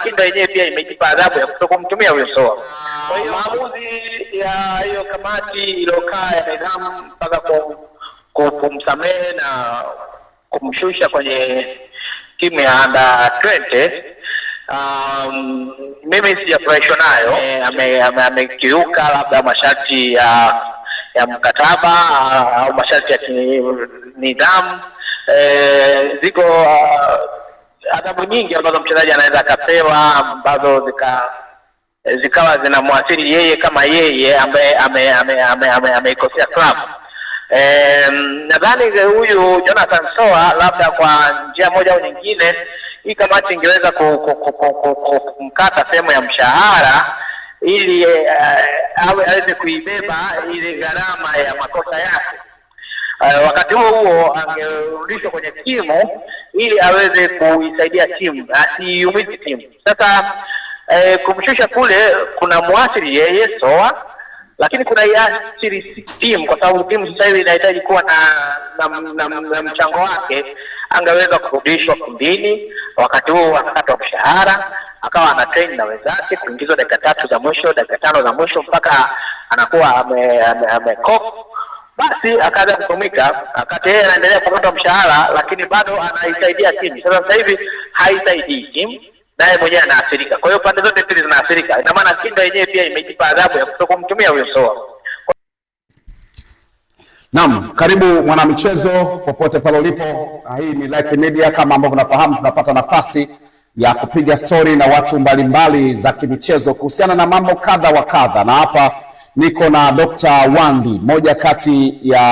Kinda yenyewe pia imejipa adhabu ya kutokumtumia huyo Soa. Kwa hiyo maamuzi ya hiyo kamati iliyokaa ya nidhamu mpaka kumsamehe na kumshusha kwenye timu ya under 20, mimi sijafurahishwa nayo. Amekiuka labda masharti ya mkataba au masharti ya nidhamu. Ziko adhabu nyingi ambazo mchezaji anaweza akapewa ambazo zikawa zinamwathiri yeye kama yeye ambaye ameikosea club. Nadhani huyu Jonathan Soa labda kwa njia moja au nyingine hii kamati ingeweza kumkata sehemu ya mshahara ili aweze kuibeba ile gharama ya makosa yake. Wakati huo angerudishwa kwenye timu ili aweze kuisaidia timu, asiumize timu. Sasa kumshusha kule kuna muathiri yeye Soa, lakini kuna iathiri timu kwa sababu timu sasa hivi inahitaji kuwa na mchango wake. Angeweza kurudishwa kundini, wakati huo akakatwa mshahara, akawa ana train na wenzake, kuingizwa dakika 3 za mwisho, dakika 5 za mwisho mpaka anakuwa amekop. Basi akaanza kutumika, wakati yeye anaendelea kupata mshahara lakini bado anaisaidia timu. Sasa hivi haisaidii timu, naye mwenyewe anaathirika. Kwa hiyo pande zote mbili zinaathirika. Ina maana Kinda yenyewe pia imejipa adhabu ya kutokumtumia huyo Soa. Naam, karibu mwanamichezo popote pale ulipo. Hii ni Like Media, kama ambavyo unafahamu tunapata nafasi ya kupiga story na watu mbalimbali za kimichezo kuhusiana na mambo kadha wa kadha, na hapa niko na Dr. Wandi, moja kati ya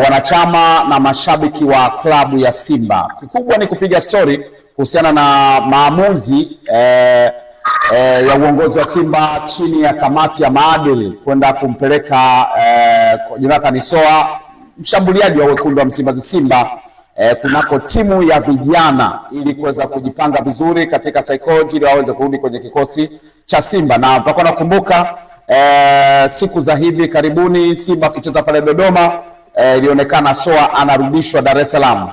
wanachama na mashabiki wa klabu ya Simba. Kikubwa ni kupiga story kuhusiana na maamuzi ya uongozi wa Simba chini ya kamati ya maadili kwenda kumpeleka Jonathan Soa, mshambuliaji wa wekundu wa Msimbazi Simba, kunako timu ya vijana ili kuweza kujipanga vizuri katika psychology ili waweze kurudi kwenye kikosi cha Simba. Na mpaka nakumbuka siku za hivi karibuni Simba akicheza pale Dodoma, ilionekana Soa anarudishwa Dar es Salaam.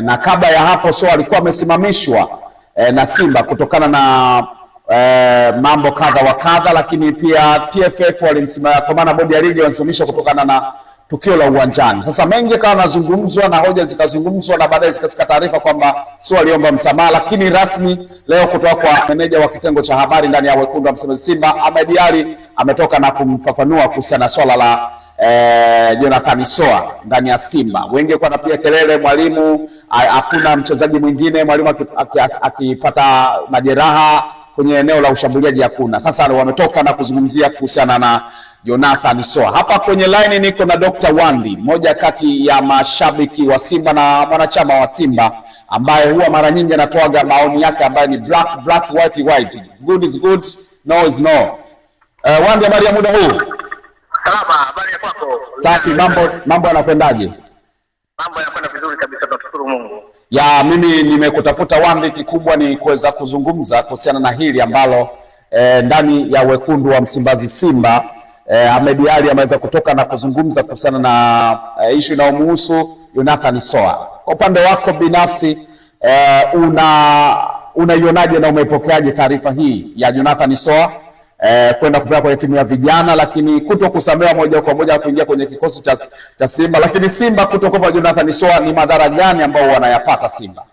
Na kabla ya hapo Soa alikuwa amesimamishwa na Simba kutokana na mambo kadha wa kadha, lakini pia TFF walimsimamisha, kwa maana bodi ya ligi walimsimamisha kutokana na tukio la uwanjani. Sasa mengi kawa nazungumzwa na hoja zikazungumzwa na baadaye zikasika taarifa kwamba Soa aliomba msamaha, lakini rasmi leo kutoka kwa meneja wa kitengo cha habari ndani ya wekundu wa Msimbazi Simba Ahmed Ally ametoka na kumfafanua kuhusiana na swala la Jonathan Soa ndani ya Simba. Wengi kwa napiga kelele mwalimu, hakuna mchezaji mwingine, mwalimu akipata majeraha kwenye eneo la ushambuliaji hakuna. Sasa wametoka na kuzungumzia kuhusiana na Jonathan Soa. Hapa kwenye line niko na Dr. Wandi, moja kati ya mashabiki wa Simba na mwanachama wa Simba, ambaye huwa mara nyingi anatoa maoni yake ambaye ni black white. Good is good, no is no. Wandi, habari ya muda huu? Salama, habari ya kwako? Safi, mambo yanakwendaje? Mambo yanakwenda vizuri kabisa, tunashukuru Mungu. Ya mimi nimekutafuta Wandi, kikubwa ni kuweza kuzungumza kuhusiana na hili ambalo ndani ya wekundu wa Msimbazi Simba Ahmed Ally ameweza kutoka na kuzungumza kuhusiana na issue inayomhusu Jonathan Soa. Kwa upande wako binafsi unaionaje na umepokeaje taarifa hii ya Jonathan Soa kwenda kupeleka kwenye timu ya vijana, lakini kuto kusamewa moja kwa moja kuingia kwenye kikosi cha Simba, lakini Simba kutokopa Jonathan Soa, ni madhara gani ambao wanayapata Simba?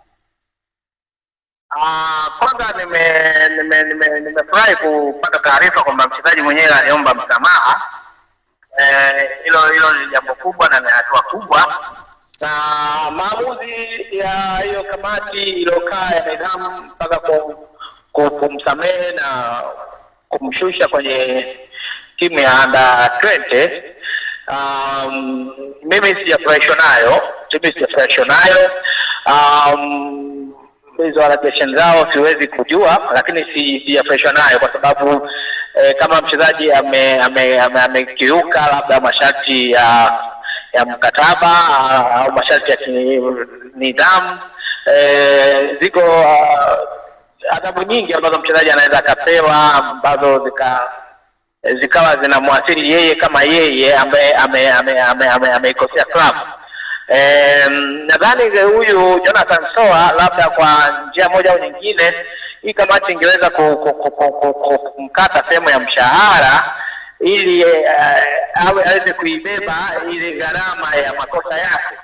Kwanza nimefurahi kupata taarifa kwamba mchezaji mwenyewe aliomba msamaha. Hilo ni jambo kubwa na ni hatua kubwa. Na maamuzi ya hiyo kamati iliyokaa ya nidhamu mpaka kumsamehe na kumshusha kwenye timu ya under 20, mimi sijafurahishwa nayo. Hizo allegation zao siwezi kujua, lakini sijafurahishwa nayo kwa sababu kama mchezaji amekiuka labda masharti ya mkataba au masharti ya nidhamu, ziko adhabu nyingi ambazo mchezaji anaweza akapewa ambazo zikawa zinamwathiri yeye kama yeye ambaye ameikosea club. Nadhani huyu Jonathan Soa labda kwa njia moja au nyingine hii kamati ingeweza kumkata sehemu ya mshahara ili aweze kuibeba ile gharama ya makosa yake.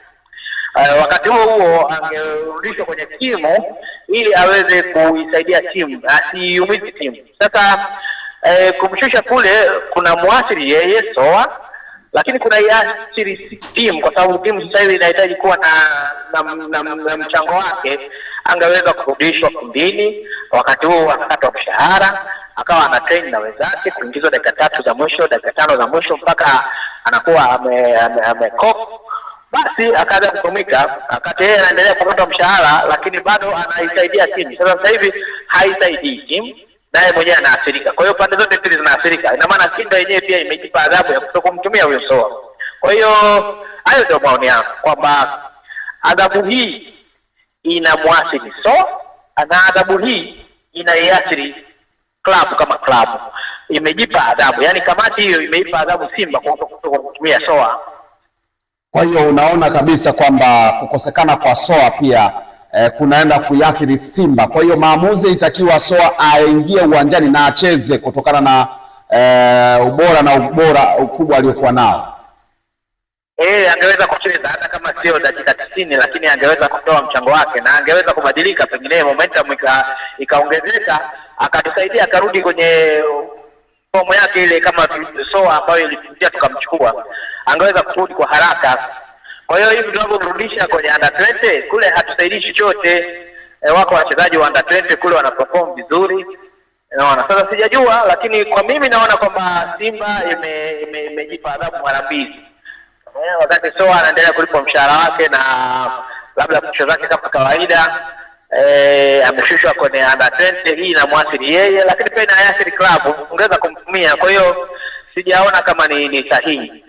Wakati huo angerudishwa kwenye timu ili aweze kuisaidia timu, asiumize timu. Sasa kumshusha kule kuna muathiri yeye SOA, lakini kuna iathiri timu, kwa sababu timu sasa hivi inahitaji kuwa na mchango wake. Angeweza kurudishwa kundini, wakati huo akakatwa mshahara, akawa ana train na wenzake, kuingizwa dakika 3 za mwisho, dakika 5 za mwisho, mpaka anakuwa amekop. Basi akaanza kutumika, akati yeye anaendelea kupata mshahara, lakini bado anaisaidia timu. Sasa hivi haisaidii timu, naye mwenyewe anaathirika. Kwa hiyo pande zote mbili zinaathirika. Ina maana Simba yenyewe pia imejipa adhabu ya kutokumtumia huyo SOA. Kwa hiyo hayo ndio maoni yangu, kwamba adhabu hii inamwathiri SOA na adhabu hii inaiathiri klabu kama klabu. Imejipa adhabu, yani kamati hiyo imeipa adhabu Simba kwa kutokumtumia SOA. Kwa hiyo unaona kabisa kwamba kukosekana kwa SOA pia kunaenda kuiathiri Simba. Kwa hiyo maamuzi itakiwa SOA aingie uwanjani na acheze kutokana na ubora ukubwa aliokuwa nao. Angeweza kucheza hata kama sio dakika 90, lakini angeweza kutoa mchango wake na angeweza kubadilika, pengine momentum ikaongezeka, akatusaidia akarudi kwenye fomu yake ile kama SOA ambayo ilifikia tukamchukua, angeweza kurudi kwa haraka. Kwa hiyo hivi tunaporudisha kwenye under 20 kule hatusaidii chochote. Wako wachezaji wa under 20 kule wanaperform vizuri. Naona sasa sijajua, lakini kwa mimi naona kwamba Simba imejipa adhabu mara mbili. Wakati SOA anaendelea kulipa mshahara wake na labda mchezo wake kama kawaida, ameshushwa kwenye under 20, hii inamwathiri yeye, lakini pia inaathiri klabu, ongeza kumtumia. Kwa hiyo sijaona kama ni sahihi.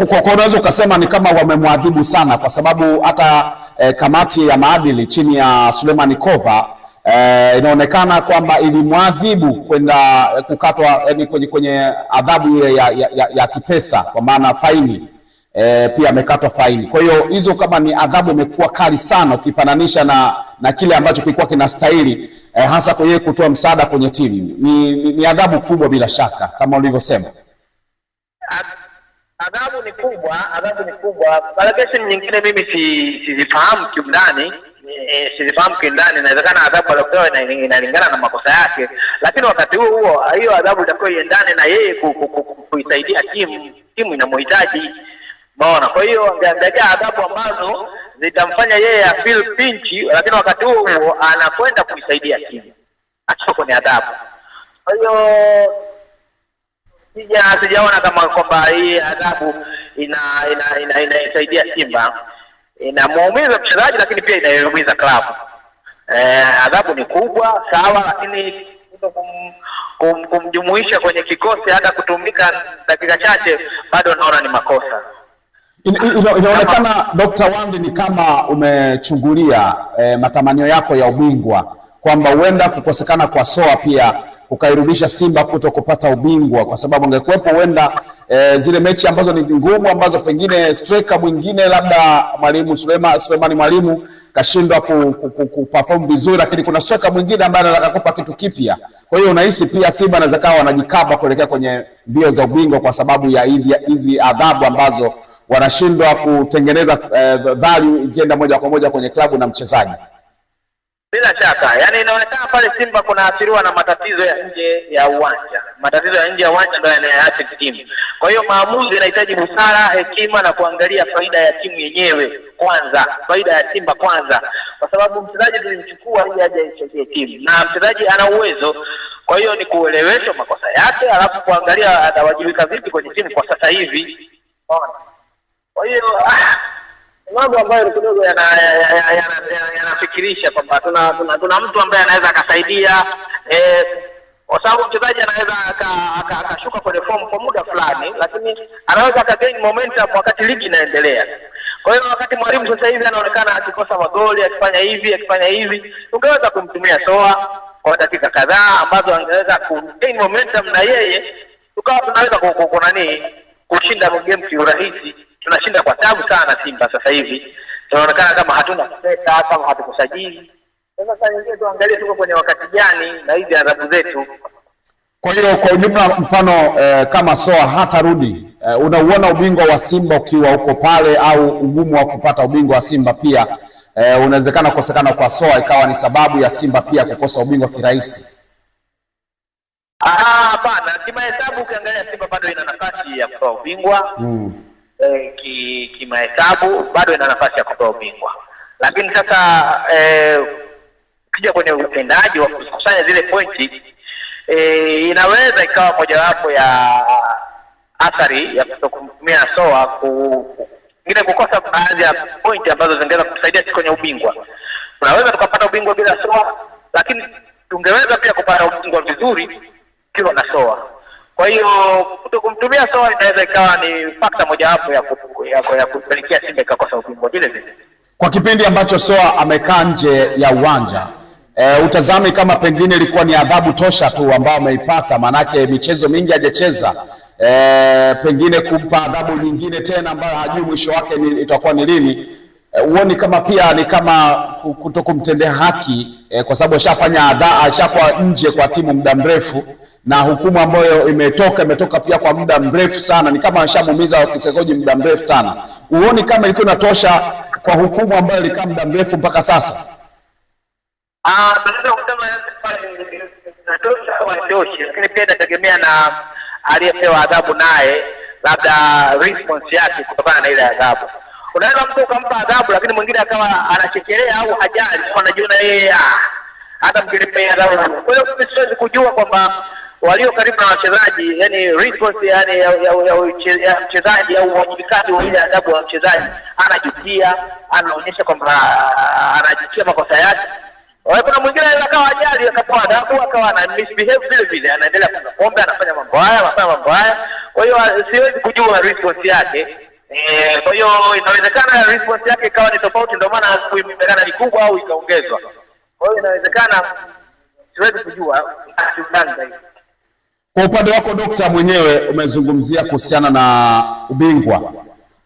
Kwa unaweza ukasema ni kama wamemwadhibu sana, kwa sababu hata kamati ya maadili chini ya Suleiman Kova inaonekana kwamba ilimwadhibu kwenda kukatwa, yani kwenye adhabu ile ya kipesa, kwa maana faini. Pia amekatwa faini. Kwa hiyo hizo kama ni adhabu imekuwa kali sana ukifananisha na kile ambacho kilikuwa kinastahili, hasa kwa yeye kutoa msaada kwenye timu. Ni adhabu kubwa bila shaka kama ulivyosema. Adhabu ni kubwa. Allegation nyingine mimi sizifahamu kiundani, inawezekana adhabu aliyopewa inalingana na makosa yake, lakini wakati huo hiyo adhabu itakuwa iendane na yeye kuisaidia timu inamhitaji. Unaona? Kwa hiyo angeangalia adhabu ambazo zitamfanya yeye feel pinch, lakini wakati huo anakwenda kuisaidia timu. Acha kwenye adhabu. Kwa hiyo sijaona kama kwamba hii adhabu inaisaidia Simba. Inamuumiza mchezaji, lakini pia inaiumiza klabu. Adhabu ni kubwa sawa, lakini kumjumuisha kwenye kikosi hata kutumika dakika chache bado naona ni makosa. Inaonekana Dr. Wandi ni kama umechungulia matamanio yako ya ubingwa, kwamba huenda kukosekana kwa SOA pia ukairudisha Simba kuto kupata ubingwa, kwa sababu ungekuwepo huenda zile mechi ambazo ni ngumu, ambazo pengine striker mwingine labda mwalimu Suleiman Mwalimu kashindwa kuperform vizuri, lakini kuna striker mwingine ambaye anataka kukupa kitu kipya. Kwa hiyo unahisi pia Simba anaweza kawa wanajikaba kuelekea kwenye mbio za ubingwa kwa sababu ya hizi adhabu ambazo wanashindwa kutengeneza value ikienda moja kwa moja kwenye klabu na mchezaji. Bila shaka, yani inaonekana pale Simba kuna athiriwa na matatizo ya nje ya uwanja. Matatizo ya nje ya uwanja ndio yanaathiri timu. Kwa hiyo maamuzi yanahitaji busara, hekima na kuangalia faida ya timu yenyewe kwanza, faida ya Simba kwanza. Kwa sababu mchezaji tulimchukua ili aje aisaidie timu. Na mchezaji ana uwezo. Kwa hiyo ni kueleweshwa makosa yake, alafu kuangalia atawajibika vipi kwenye timu kwa sasa hivi. Kwa hiyo mambo ambayo kidogo yanafikirisha kwamba tuna mtu ambaye anaweza akasaidia, kwa sababu mchezaji anaweza akashuka kwenye form kwa muda fulani, lakini anaweza akagain momentum wakati ligi inaendelea. Kwa hiyo wakati mwalimu sasa hivi anaonekana akikosa magoli, akifanya hivi, ungeweza kumtumia SOA kwa dakika kadhaa ambazo angeweza kugain momentum na yeye, tukawa tunaweza kushinda game kiurahisi. Tunashinda kwa tabu sana Simba sasa hivi. Tunaonekana kama hatuna pesa, kama hatukusajili. Sasa nyingine tuangalie tuko kwenye wakati gani na hizi adhabu zetu. Kwa hiyo kwa ujumla, mfano kama Soa hatarudi, unauona ubingwa wa Simba ukiwa uko pale, au ugumu wa kupata ubingwa wa Simba pia unawezekana kukosekana kwa Soa ikawa ni sababu ya Simba pia kukosa ubingwa kirahisi? Hapana, kimahesabu ukiangalia Simba bado ina nafasi ya kutoa ubingwa. Kimahesabu bado ina nafasi ya kutoa ubingwa, lakini sasa ukija kwenye utendaji wa kukusanya zile pointi, inaweza ikawa mojawapo ya athari ya kutokumtumia Soa ile kukosa baadhi ya pointi ambazo zingeweza kutusaidia kwenye ubingwa. Tunaweza tukapata ubingwa bila Soa, lakini tungeweza pia kupata ubingwa vizuri kiwa na Soa. Kwa hiyo kutokumtumia Soa inaweza ikawa ni fakta mojawapo ya kupelekea Simba ikakosa ubingwa vile vile. Kwa kipindi ambacho Soa amekaa nje ya uwanja, utazame kama pengine ilikuwa ni adhabu tosha tu ambao ameipata, manake michezo mingi hajacheza, pengine kumpa adhabu nyingine tena ambayo hajui mwisho wake itakuwa ni lini. Uoni kama pia ni kama kutokumtendea haki, kwa sababu ashakuwa nje kwa timu muda mrefu, na hukumu ambayo imetoka pia kwa muda mrefu sana, ni kama ashamuumiza kisaikolojia muda mrefu sana. Uoni kama ilikuwa inatosha kwa hukumu ambayo ilikaa muda mrefu mpaka sasa? Tunaweza kusema inatosha au haitoshi, lakini pia inategemea na aliyepewa adhabu naye, labda response yake kutokana na ile adhabu. Unaweza mtu ukampa adhabu lakini mwingine akawa anachekelea au hajali, anajiona yeye hata mkilipea adhabu. Kwa hiyo siwezi kujua kwamba walio karibu na wachezaji, yani response ya mchezaji au uwajibikaji wa ile adhabu wa mchezaji, anajutia, anaonyesha kwamba anajutia makosa yake. Kuna mwingine anaweza kawa hajali akapewa adhabu akawa ana misbehave vile vile, anaendelea kunywa pombe, anafanya mambo haya. Kwa hiyo siwezi kujua response yake. Kwa hiyo inawezekana response yake ikawa ni tofauti, ndio maana kuimekana ni kubwa au ikaongezwa. Kwa hiyo inawezekana, siwezi kujua zaidi. Kwa upande wako Dokta, mwenyewe umezungumzia kuhusiana na ubingwa.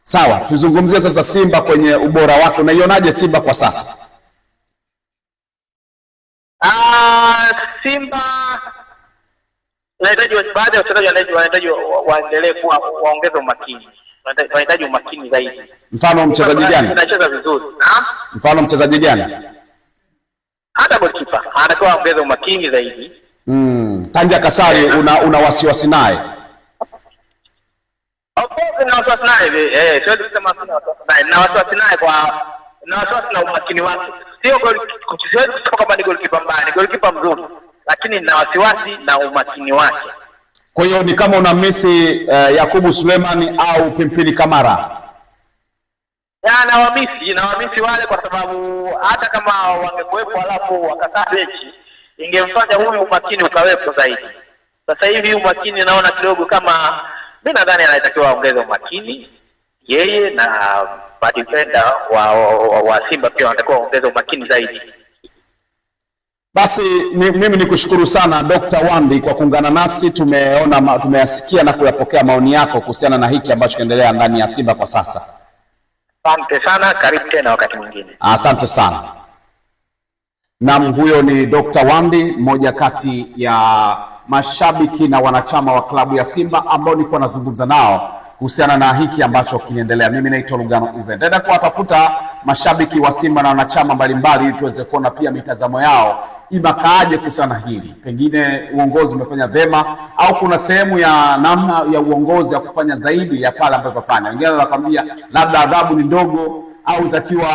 Sawa, tuzungumzie sasa Simba kwenye ubora wako. Unaionaje Simba kwa sasa? Simba inahitaji baadhi ya wachezaji wanahitaji waendelee kuwa waongeze umakini. Wanahitaji umakini zaidi. Mfano mchezaji gani? Anacheza vizuri. Mfano mchezaji gani? Hata goalkeeper anatakiwa aongeze umakini zaidi. Tanja Kasari una wasiwasi naye? Of course na wasiwasi naye. Siwezi kusema sina wasiwasi naye. Na wasiwasi naye na wasiwasi na umakini wake. Sio siwezi kusema kama ni goalkeeper mbaya, ni goalkeeper mzuri, lakini na wasiwasi na umakini wake. Kwa hiyo ni kama unamisi Yakubu Sulemani au Pimpini Kamara? Nawamisi wale, kwa sababu hata kama wangekuwepo alafu wakakaa benchi, ingemfanya huyu umakini ukawepo zaidi. Sasa hivi umakini naona kidogo, kama mimi nadhani anatakiwa aongeze umakini yeye, na madefender wa Simba pia wanatakiwa waongeze umakini zaidi. Basi mimi nikushukuru sana Dr. Wandi kwa kuungana nasi. Tumeyasikia na kuyapokea maoni yako kuhusiana na hiki ambacho kinaendelea ndani ya Simba kwa sasa. Asante sana, karibu tena wakati mwingine. Asante sana. Naam, huyo ni Dr. Wandi, mmoja kati ya mashabiki na wanachama wa klabu ya Simba ambao nilikuwa nazungumza nao kuhusiana na hiki ambacho kinaendelea. Mimi naitwa Lugano Iza. Nitaenda kuwatafuta mashabiki wa Simba na wanachama mbalimbali ili tuweze kuona pia mitazamo yao imakaaje kuhusiana hili. Pengine uongozi umefanya vema au kuna sehemu ya namna ya uongozi ya kufanya zaidi ya pale ambapo kufanya. Wengine wanakuambia labda adhabu ni ndogo au itakiwa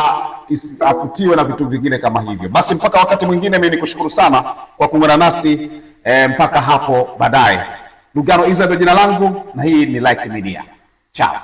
afutiwe na vitu vingine kama hivyo. Basi mpaka wakati mwingine, mimi nikushukuru sana kwa kuungana nasi mpaka hapo baadaye. Lugano Iza ndio jina langu na hii ni Like Media. Ciao.